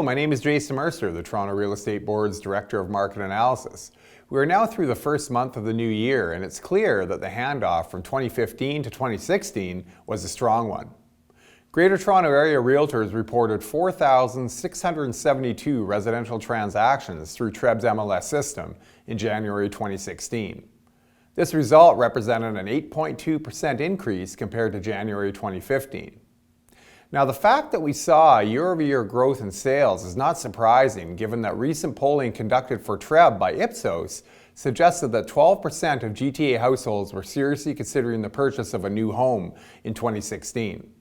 my name is Jason Mercer, the Toronto Real Estate Board's Director of Market Analysis. We are now through the first month of the new year, and it's clear that the handoff from 2015 to 2016 was a strong one. Greater Toronto Area Realtors reported 4,672 residential transactions through TREB's MLS system in January 2016. This result represented an 8.2% increase compared to January 2015. Now, the fact that we saw year-over-year growth in sales is not surprising, given that recent polling conducted for TREB by Ipsos suggested that 12% of GTA households were seriously considering the purchase of a new home in 2016.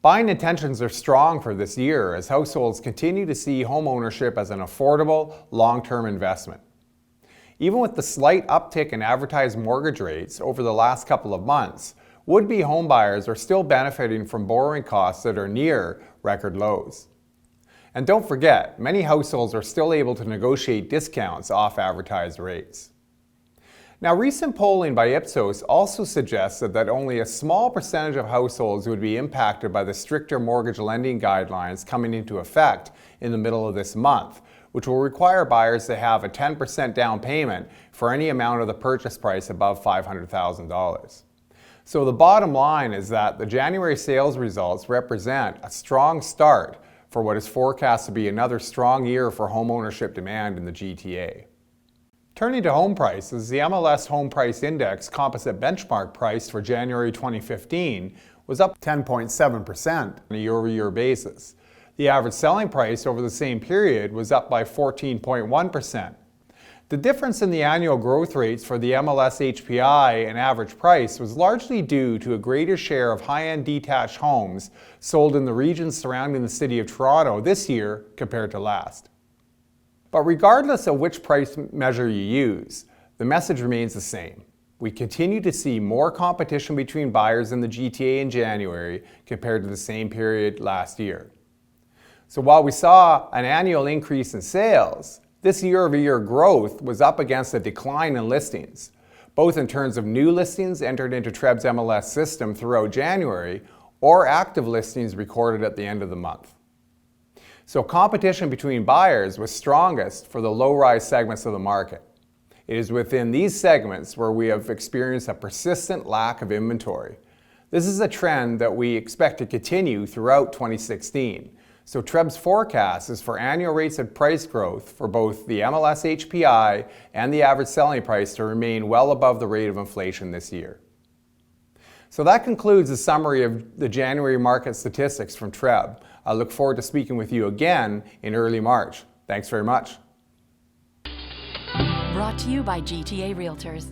Buying intentions are strong for this year as households continue to see home ownership as an affordable, long-term investment. Even with the slight uptick in advertised mortgage rates over the last couple of months, would-be homebuyers are still benefiting from borrowing costs that are near record lows. And don't forget, many households are still able to negotiate discounts off advertised rates. Now, recent polling by Ipsos also suggested that only a small percentage of households would be impacted by the stricter mortgage lending guidelines coming into effect in the middle of this month, which will require buyers to have a 10% down payment for any amount of the purchase price above $500,000. So the bottom line is that the January sales results represent a strong start for what is forecast to be another strong year for homeownership demand in the GTA. Turning to home prices, the MLS Home Price Index composite benchmark price for January 2015 was up 10.7% on a year-over-year basis. The average selling price over the same period was up by 14.1%. The difference in the annual growth rates for the MLS HPI and average price was largely due to a greater share of high-end detached homes sold in the regions surrounding the City of Toronto this year compared to last. But regardless of which price measure you use, the message remains the same. We continue to see more competition between buyers in the GTA in January compared to the same period last year. So while we saw an annual increase in sales, this year-over-year growth was up against a decline in listings, both in terms of new listings entered into TREB's MLS system throughout January or active listings recorded at the end of the month. So competition between buyers was strongest for the low-rise segments of the market. It is within these segments where we have experienced a persistent lack of inventory. This is a trend that we expect to continue throughout 2016. So TREB's forecast is for annual rates of price growth for both the MLS HPI and the average selling price to remain well above the rate of inflation this year. So that concludes the summary of the January market statistics from TREB. I look forward to speaking with you again in early March. Thanks very much. Brought to you by GTA Realtors.